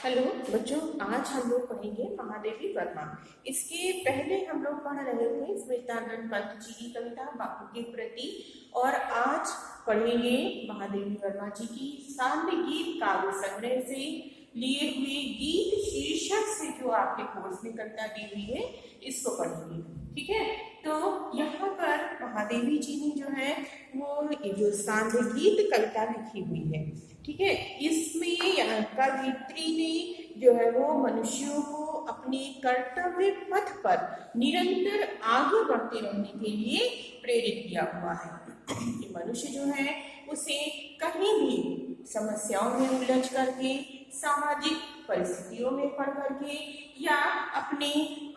Hello बच्चों, आज हम लोग पढ़ेंगे महादेवी वर्मा। इसके पहले हम लोग पढ़ रहे थे स्मृतानंद पंत जी की कविता बापू के प्रति, और आज पढ़ेंगे महादेवी वर्मा जी की साम्य गीत काव्य संग्रह से लिए हुए गीत शीर्षक से जो आपके कोर्स में कविता दी हुई है, इसको पढ़ेंगे। ठीक है, तो यहाँ पर महादेवी जी ने जो है वो जो साम्य गीत कविता लिखी हुई है। ठीक है, इसमें यहाँ कवित्री ने जो है वो मनुष्यों को अपने कर्तव्य पथ पर निरंतर आगे बढ़ते रहने के लिए प्रेरित किया हुआ है। कि मनुष्य जो है उसे कहीं भी समस्याओं में उलझ करके, सामाजिक परिस्थितियों में पढ़ करके या अपने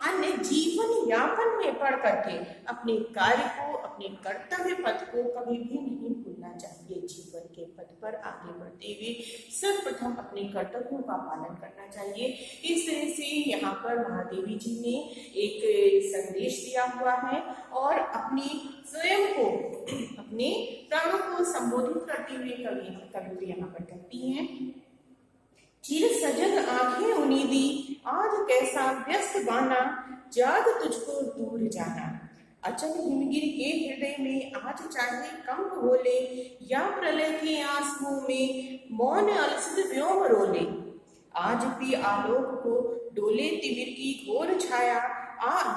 अन्य जीवन यापन में पढ़ करके अपने कार्य को, अपने कर्तव्य पथ को कभी भी नहीं भूलना चाहिए। जीवन के पथ पर आगे बढ़ते हुए सर्वप्रथम अपने कर्तव्यों का पालन करना चाहिए। इस तरह से यहाँ पर महादेवी जी ने एक संदेश दिया हुआ है और अपने स्वयं को, अपने प्राणों को संबोधित करते हुए कवित्री यहाँ पर कहती हैं, चिर सजग आंखें उन्नीदी, आज कैसा व्यस्त बाना, जाग तुझको दूर जाना। अचल हिमगिर के हृदय में आज चाहे कंप होले, या प्रलय के आंसुओं में मौन अलसित व्योम रोले। आज भी आलोक को डोले तिमिर की घोर छाया,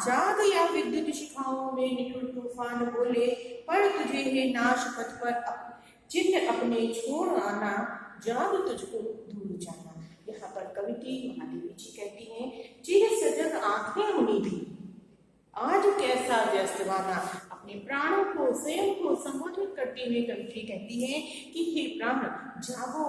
जाग या विद्युत शिखाओं में निठुर तूफान बोले। पर तुझे है नाश पथ पर चिन्ह अपने छोड़ आना, जाग तुझको दूर जाना। यहाँ पर कवित्री महादेवी जी कहती हैं, चिर सजग आंखें उन्नीदी, आज कैसा व्यस्त वाना। अपने प्राणों को, स्वयं को संबोधित करते हुए कवित्री कहती है कि हे प्राण जागो,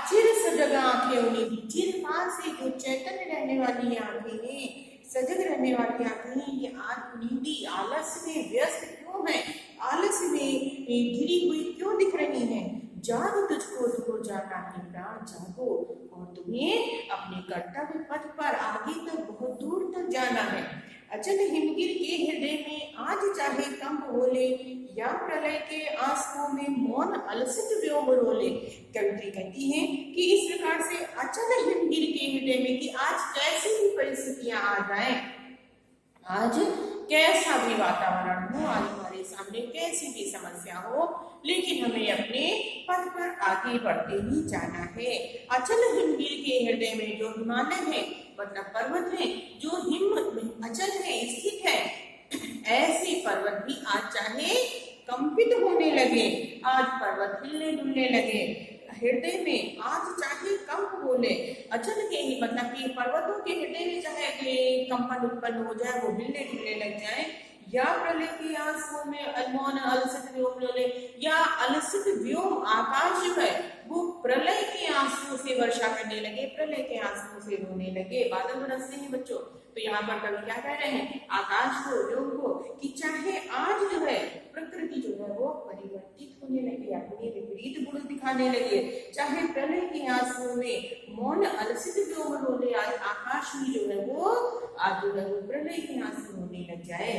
चिर सजग आंखें उन्नीदी। चिरकाल से जो चैतन्य रहने वाली आंखें हैं, सजग रहने वाली आंखें हैं, ये आज उन्नीदी आलस में व्यस्त क्यों है, आलस में घिरी हुई क्यों दिख रही है। जाग तुझको दूर जाना है प्राण, जागो और तुम्हें अपने कर्तव्य पथ पर आगे तक, बहुत दूर तक जाना है। अचल हिमगिर के हृदय में आज चाहे कंप होले, या प्रलय के आंसुओं में मौन अलसित व्योम रोले। कवित्री कहती है कि इस प्रकार से अचल हिमगिर के हृदय में, कि आज कैसी भी परिस्थितियां आ जाएं, आज कैसा भी वातावरण हो, आज हमारे सामने कैसी भी समस्या हो, लेकिन हमें अपने पथ पर आगे बढ़ते ही जाना है। अचल हिमगिर के हृदय में जो हिमालय है, मतलब पर्वत है, जो हिम अचल है, स्थित है, ऐसे पर्वत भी आज चाहे कंपित होने लगे, आज पर्वत हिलने डुलने लगे, हृदय में आज चाहे कंप बोले, अचल के ही मतलब कि पर्वतों के हृदय में चाहे कंपन उत्पन्न हो जाए, वो हिलने डुलने लग जाए, या प्रलय के आंसुओं में अलमौन अलसित व्योम रोले, या अलसित व्योम आकाश जो है वो प्रलय के आंसुओं से वर्षा करने लगे, प्रलय के आंसुओं से रोने लगे। बादल बरसते हैं बच्चों, तो यहाँ पर कवि क्या कह रहे हैं, आकाश को, व्योम को, कि चाहे आज जो है प्रकृति जो है वो परिवर्तित होने लगी, अपने विपरीत गुण दिखाने लगे, चाहे प्रलय के आंसुओं में मौन अलसित व्योम रोले, आज आकाश में जो है वो आज जो है वो प्रलय के आंसू होने लग जाए।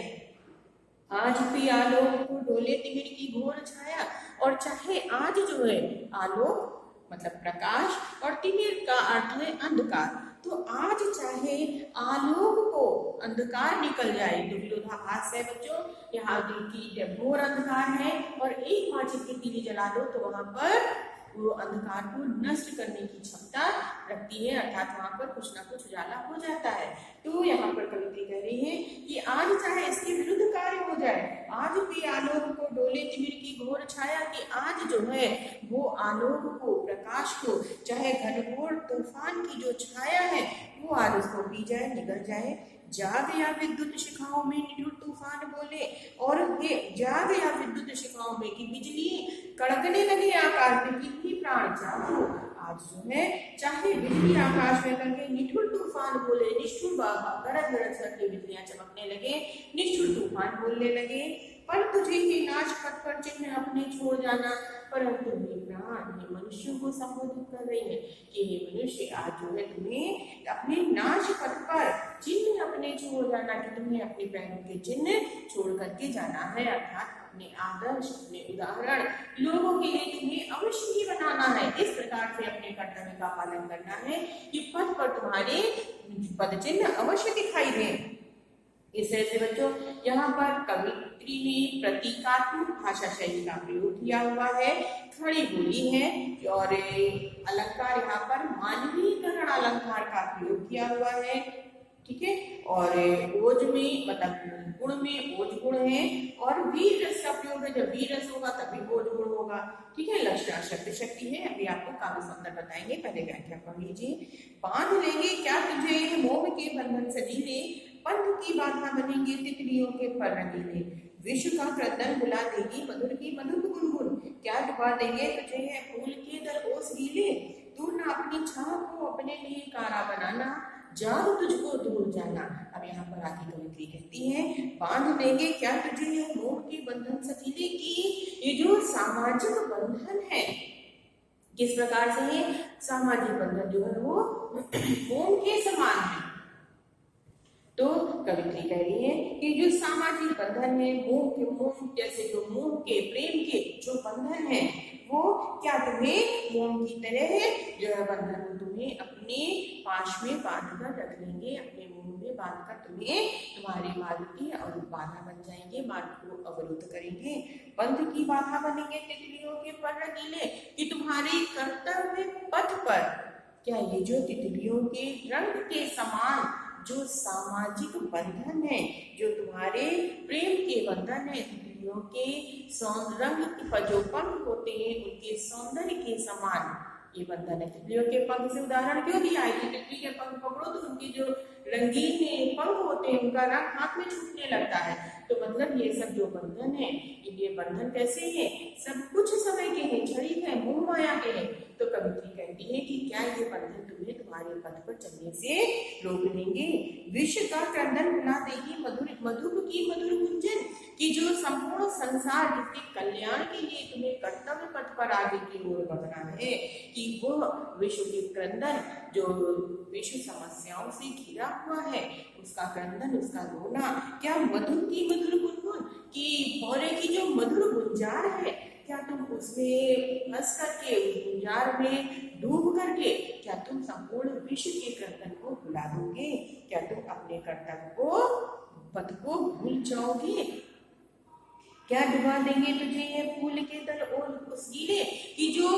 आज भी आलोक को डोले तिमिर की घोर छाया, और चाहे आज जो है आलोक मतलब प्रकाश, और तिमिर का अर्थ है अंधकार, तो आज चाहे आलोक को अंधकार निकल जाए, तो विरोधाभास है बच्चों। यहाँ की घोर अंधकार है और एक माचिस की तीली जला दो तो वहां पर वो अंधकार को नष्ट करने की क्षमता रखती है, अर्थात वहां पर कुछ ना कुछ उजाला हो जाता है। तो यहाँ पर कवित्री कह रही है कि आज चाहे इसके विरुद्ध कार्य हो जाए, आज भी आलोक को डोले तिमिर की घोर छाया, कि आज जो है वो आलोक को, प्रकाश को, चाहे घनघोर तूफान की जो छाया है वो आज उसको पी जाए, निगल जाए। जाग या विद्युत शिखाओं में निठुर तूफान बोले, और ये जाग या विद्युत शिखाओं में, कि बिजली कड़कने लगे आकाश में, कि प्राण जागो। आज जो है चाहे बिजली आकाश में करके निठुर तूफान बोले, निष्ठुर गरज गरज करके बिजलियां चमकने लगे, निष्ठुर तूफान बोलने लगे। पर तुझे ही नाश पथ पर चिन्ह अपने छोड़ जाना। परंतु ये प्राण, ये मनुष्यों को संबोधित कर रही है कि ये मनुष्य आज जो है तुम्हें अपने नाश पथ पर चिन्ह अपने छोड़ जाना, कि तुम्हें अपने पैरों के चिन्ह छोड़ करके जाना है, अर्थात अपने आदर्श, अपने उदाहरण लोगों के लिए तुम्हें अवश्य ही बनाना है। इस प्रकार से अपने कर्तव्य का पालन करना है कि पथ पर तुम्हारे पद चिन्ह अवश्य दिखाई दें। इस तरह से बच्चों यहाँ पर कवित्री ने प्रतीकात्मक भाषा शैली का प्रयोग किया हुआ है, खड़ी बोली है और अलंकार यहाँ पर मानवीकरण अलंकार का प्रयोग किया हुआ है, ठीक है। और ओज में मतलब गुण में ओज गुण है और वीर रस का प्रयोग है, जब वीर रस होगा तभी ओज गुण होगा, ठीक है। लक्षण शब्द शक्ति है, अभी आपको काव्य सुंदर बताएंगे, पहले व्याख्या पढ़ लीजिए। बांध लेंगे क्या तुझे मोह के बंधन सजीले, पंथ की बाधा बनेंगे तितलियों के पर रंगीले, विश्व का क्रंदन बुला देगी मधुर की मधुर गुनगुन, क्या डुबा देंगे तुझे है फूल के दर ओस गीले, तू न अपनी छां को अपने लिए कारा बनाना, जाओ तुझको दूर जाना। अब यहाँ पर आगे कवित्री कहती है, बांध देंगे क्या तुझे ये मोह के बंधन सजीले की, ये जो सामाजिक बंधन है, किस प्रकार से ये सामाजिक बंधन जो है वो मोह के समान है। तो कवित्री कह रही है कि जो सामाजिक बंधन है, मोह जैसे जो मोह के प्रेम के जो बंधन है वो क्या तुम्हें मोह की तरह है जो है बंधन तुम्हें अपने पाश में बांध कर रख लेंगे, अपने मुंह में बांध कर तुम्हें तुम्हारे मार्ग की और बाधा बन जाएंगे, मार्ग को अवरुद्ध करेंगे, पंथ की बाधा बनेंगे तितलियों के पर रंगीले, कि तुम्हारे कर्तव्य पथ पर क्या ये जो तितलियों के रंग के समान जो सामाजिक बंधन है, जो तुम्हारे प्रेम के बंधन है, तितलियों के रंग पर जो पंख होते हैं उनके सौंदर्य के समान ये बंधन है। तितलियों के पंख से उदाहरण क्यों दिया है कि तितली के पंख पकड़ो तो उनकी जो रंगीन पंख होते हैं उनका रंग हाथ में छूटने लगता है, तो मतलब ये सब जो बंधन है ये बंधन कैसे है, सब कुछ समय के हैं, क्षणिक है, मोह माया के हैं। तो कवित्री कहती है कि क्या ये बंधन तुम्हें तुम्हारे पथ पर चलने से रोक लेंगे, विश्व का क्रंदन बुला देगी मधुर की मधुर गुंजन, कि जो संपूर्ण संसार जिसके कल्याण के लिए तुम्हें कर्तव्य पथ पर आगे की ओर बढ़ना है, कि वो विश्व के क्रंदन जो विश्व समस्याओं से घिरा हुआ है उसका क्रंदन, उसका रोना, क्या मधुर की मधुर गुनगुन, कि भौरे की जो मधुर गुंजार है क्या तुम उसमें फंस करके उस गुंजार में डूब करके क्या तुम संपूर्ण विश्व के क्रंदन को भुला दोगे, क्या तुम अपने कर्तव्य को पथ को भूल जाओगे, क्या डुबा देंगे तुझे ये फूल के तल और उस गीले, कि जो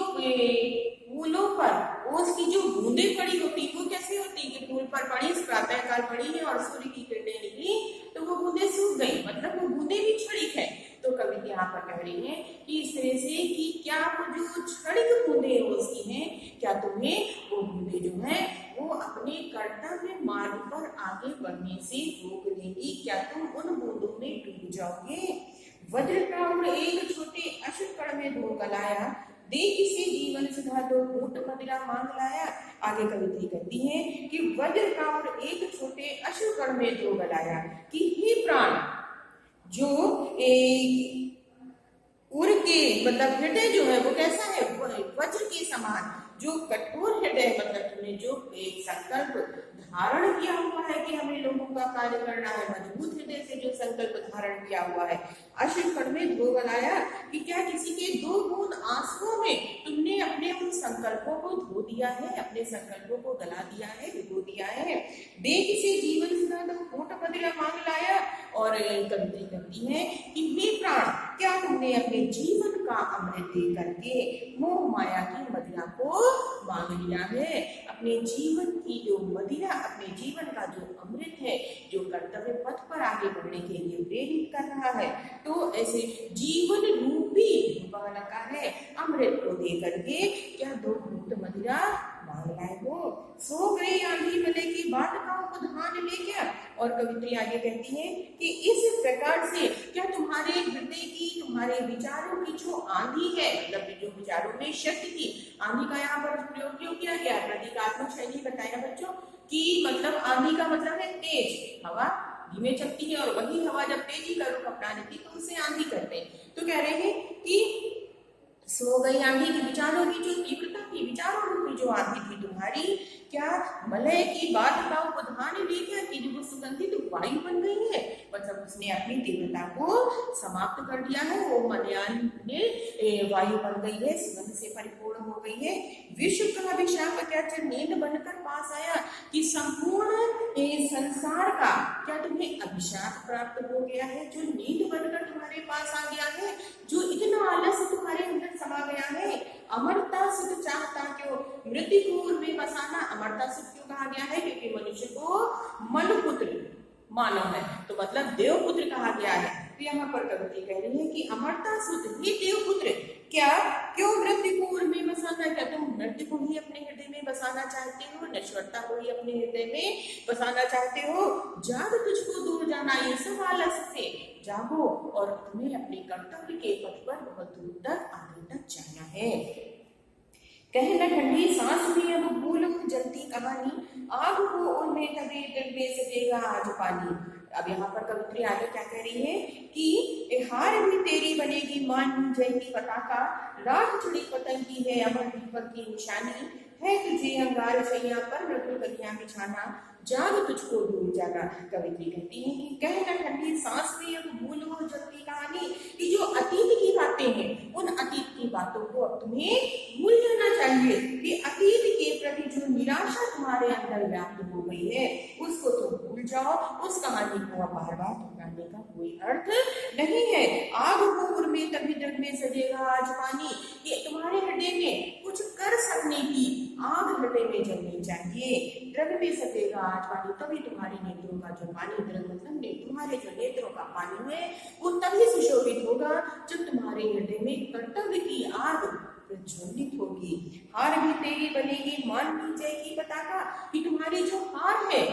फूलों पर ओस की जो बूंदे पड़ी होती वो कैसे होती कि फूल पर पड़ी, प्रातः काल पड़ी है और सूर्य की किरणें निकली तो वो बूंदे सूख गई, मतलब वो बूंदे भी क्षणिक है। तो कविता यहाँ पर कह रही है कि इस तरह से कि क्या वो जो क्षणिक बूंदे ओस की हैं क्या तुम्हें वो बूंदे जो है वो अपने कर्तव्य मार्ग पर आगे बढ़ने से रोक लेंगी, क्या तुम उन बूंदों में डूब जाओगे। वज्र का उड़ एक छोटे अश्रु कण में धो गलाया, दे किसे जीवन सुधा दो घूंट मदिरा मांग लाया। आगे कवित्री कहती है कि वज्र का उड़ एक छोटे अश्रु कण में धो गलाया, कि हे प्राण जो उड़ के मतलब हृदय जो है वो कैसा है, वो वज्र के समान, जो कठोर हृदय मतलब तुमने जो एक संकल्प धारण किया हुआ है कि हमें लोगों का कार्य करना है, मजबूत हृदय से जो संकल्प धारण किया हुआ है, अश्रु में धो गलाया, कि क्या किसी के दो बूंद आंसुओं में तुमने अपने उन संकल्पों को धो दिया है, अपने संकल्पों को गला दिया है, भिगो दिया है। दे किसी जीवन सुना दो घूंट मदिरा मांग लाया। और कवित्री कहती है कि हे प्राण क्या तुमने अपने जीवन का अमृत दे करके मोह माया की मदिरा को मांग लिया है, अपने जीवन की जो मदिरा, अपने जीवन का जो अमृत है जो कर्तव्य पथ पर आगे बढ़ने के लिए प्रेरित कर रहा है, तो ऐसे जीवन रूपी लगा है अमृत को दे करके क्या दो घूंट मदिरा मांग लाए हो। सो गए आंधी मले की बात का उपधान ले क्या। और कवित्री आगे कहती है कि इस प्रकार से क्या तुम्हारे हृदय की, तुम्हारे विचारों की जो आंधी है, मतलब जो विचारों में शक्ति थी, आंधी का यहाँ पर प्रयोग क्यों किया गया, प्रतीकात्मक शैली बताया बच्चों कि मतलब आंधी का मतलब है तेज हवा, धीमे चलती है और वही हवा जब तेजी का रुख अपना लेती तो उसे आंधी कहते हैं। तो कह रहे हैं कि सो गई आंधी के विचारों की जो तीव्रता थी थी, विचारों रूपी जो आंधी थी तुम्हारी, क्या मलय की बात का उपधान ले गया कि जो सुगंधित वायु बन गई है, मतलब उसने अपनी तीव्रता को समाप्त कर दिया है, वो मलयान ने वायु बन गई है, सुगंध से परिपूर्ण हो गई है। विश्व का अभिशाप क्या नींद बनकर पास आया कि संपूर्ण संसार का क्या तुम्हें अभिशाप प्राप्त हो गया है, जो नींद बनकर तुम्हारे पास आ गया है, जो इतना आलस तुम्हारे अंदर समा गया है। अमरता सुख चाहता क्यों, मृत्यु को में बसाना अमरता सुख क्यों कहा गया है, क्योंकि मनुष्य को मनुपुत्र मानव है, तो मतलब देवपुत्र कहा गया है। तो यहाँ पर कवित्री कह रही है कि अमरता सुख ही देवपुत्र, क्या क्यों मृत्यु में बसाना, क्या तुम मृत्यु को ही अपने हृदय में बसाना चाहते हो, नश्वरता को ही अपने हृदय में बसाना चाहते हो। जाग तुझको दूर जाना, ये सब आलस से जागो और तुम्हें अपने कर्तव्य के पथ पर बहुत दूर तक आगे तक जाना है। कहना ठंडी सांस में अब भूल जलती कहानी, आग को उनमें तभी दिल में सजेगा आज पानी। अब यहाँ पर कवित्री आगे क्या कह रही है कि हार भी तेरी बनेगी मान जय की पताका, राख चुड़ी पतंग की है अमर दीपक की निशानी, है तुझे अंगार शैया पर मृदुल कलियां बिछाना, जाग तुझको दूर जाना। कवित्री कहती है कि कहना ठंडी सांस में अब भूल हो जलती कहानी, कि जो अतीत की बातें हैं उन अतीत की बातों को अब तुम्हें भूल जाना चाहिए, कि अतीत के प्रति जो निराशा तुम्हारे अंदर व्याप्त हो गई है उसको तुम भूल जाओ, उस कहानी को अब बार बार दोहराने का कोई अर्थ नहीं है। आग को में तभी दृढ़ में सजेगा आज पानी, कि तुम्हारे हृदय में कुछ कर सकने की आग हृदय में जलनी चाहिए, दृढ़ में सजेगा आज पानी, तभी तुम्हारे नेत्रों का जो पानी, दृढ़ मतलब तुम्हारे जो नेत्रों का पानी है वो तभी सुशोभित होगा जब तुम्हारे हृदय में कर्तव्य की आग प्रज्वलित होगी। हार भी तेरी बनेगी मान भी जय की पताका, कि तुम्हारी जो हार है,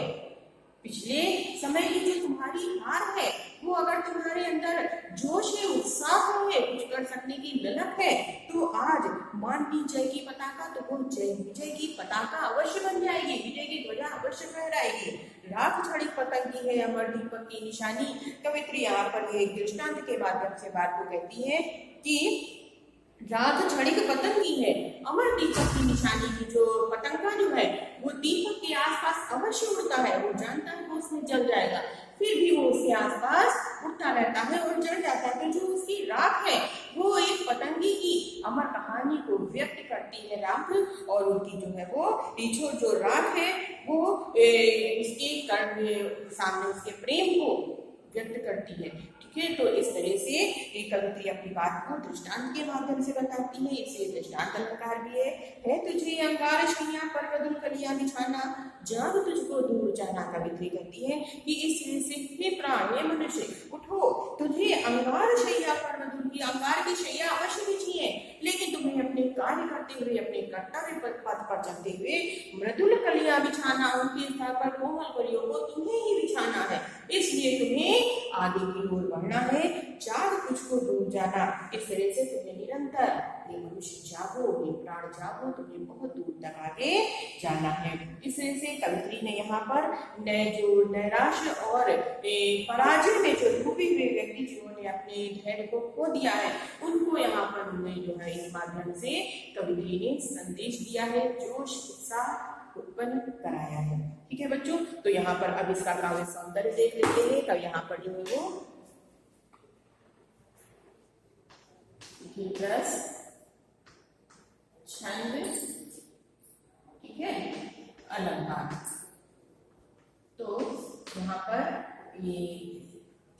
पिछले समय की जो तुम्हारी हार है, वो अगर तुम्हारे अंदर जोश है, उत्साह है, कुछ कर सकने की ललक है, तो आज मान ली जय की पताका, तो वो विजय की पताका अवश्य बन जाएगी, विजय की ध्वजा अवश्य फहराएगी। राख छड़ी पतंग की है अमर दीपक की निशानी। कवित्री यहाँ पर एक दृष्टांत के माध्यम से बात को कहती है कि रात छड़िक पतंग की है, अमर दीपक की निशानी की, जो पतंगा जो है वो दीपक के आसपास अवश्य उड़ता है, वो जानता है वो उसमें जल जाएगा, फिर भी वो उसके आसपास उड़ता रहता है और जल जाता है। तो जो उसकी राख है वो एक पतंगी की अमर कहानी को व्यक्त करती है राख, और उनकी जो है वो जो राख है वो उसके सामने उसके प्रेम को व्यक्त करती है। ठीक है, तो इस तरह से एक कवित्री अपनी बात को दृष्टांत के माध्यम से बताती है, इसे दृष्टांत अलंकार भी है तुझे अंगार शैया पर मधुर कलियां बिछाना, जाग तुझको दूर जाना। कवित्री कहती है कि इस तरह से हे प्राण, हे मनुष्य उठो, तुझे अंगार शैया पर मधुर की अंगार की शैया अवश्य बिछी है, लेकिन तुम्हें अपने कार्य करते हुए, अपने कर्तव्य पथ पर चलते हुए मृदुल कलियां बिछाना, उनके स्थान पर कोमल कलियों को तुम्हें ही बिछाना है, इसलिए तुम्हें आगे की ओर बढ़ना है, जाग तुझको दूर जाना। इस तरह से तुम्हें निरंतर ये मनुष्य जागो, ये प्राण जागो, तुम्हें बहुत दूर तक आगे जाना है। इस तरह से कवित्री ने यहाँ पर जो नैराश्य और पराजय में जो डूबे हुए व्यक्ति जिन्होंने अपने धैर्य को खो दिया है, उनको यहाँ पर उन्हें जो है इस माध्यम से कवित्री ने संदेश दिया है, जोश उत्साह उत्पन्न कराया है। ठीक है बच्चों, तो यहाँ पर अब इसका काव्य सौंदर्य देख लेते हैं। तो यहाँ पर जो है वो रस, छंद, ठीक है, अलंकार। तो यहाँ पर ये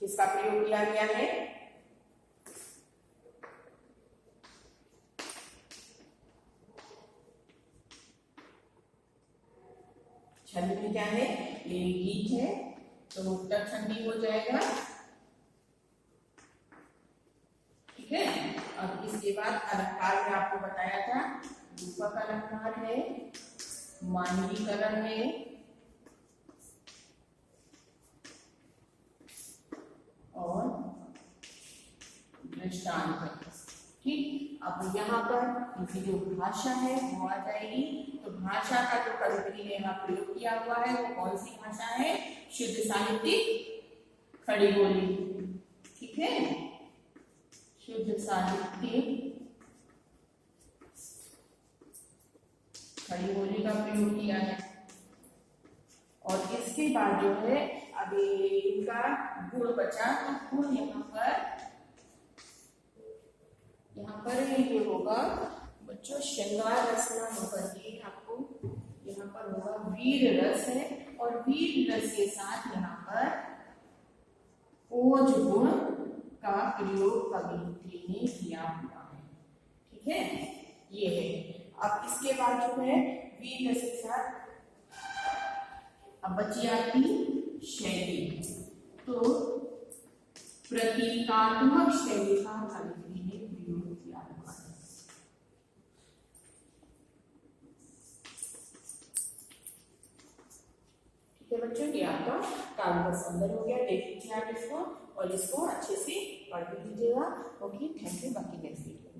किसका प्रयोग किया गया है, छंद में क्या है, ये गीत है तो उत्तर छंदी हो जाएगा। ठीक है, अब इसके बाद अलंकार में आपको बताया था, रूपक अलंकार है, मानवीकरण है, और दृष्टांत है। ठीक, अब यहाँ पर इनकी जो भाषा है वो आ जाएगी। तो भाषा का जो कवित्री ने यहाँ प्रयोग किया हुआ है वो कौन सी भाषा है, शुद्ध साहित्यिक खड़ी बोली। ठीक है, शुद्ध साहित्यिक खड़ी बोली का प्रयोग किया है। और इसके बाद जो है अब इनका गुण बचा, तो गुण यहाँ पर ये होगा बच्चों श्रृंगार रस ना होकर के आपको यहाँ पर होगा वीर रस है, और वीर रस के साथ यहाँ पर ओज गुण का प्रयोग कवि ने किया हुआ है। ठीक है, ये है। अब इसके बाद जो है वीर रस के साथ अब बची आपकी शैली, तो प्रतीकात्मक शैली का कवि ने प्रयोग किया हुआ है। ठीक है बच्चों, ये आपका काव्य का संदर्भ हो गया। देख लीजिए आप इसको और इसको अच्छे से पढ़ लीजिएगा। Okay, thank you. बाकी नेक्स्ट वीडियो।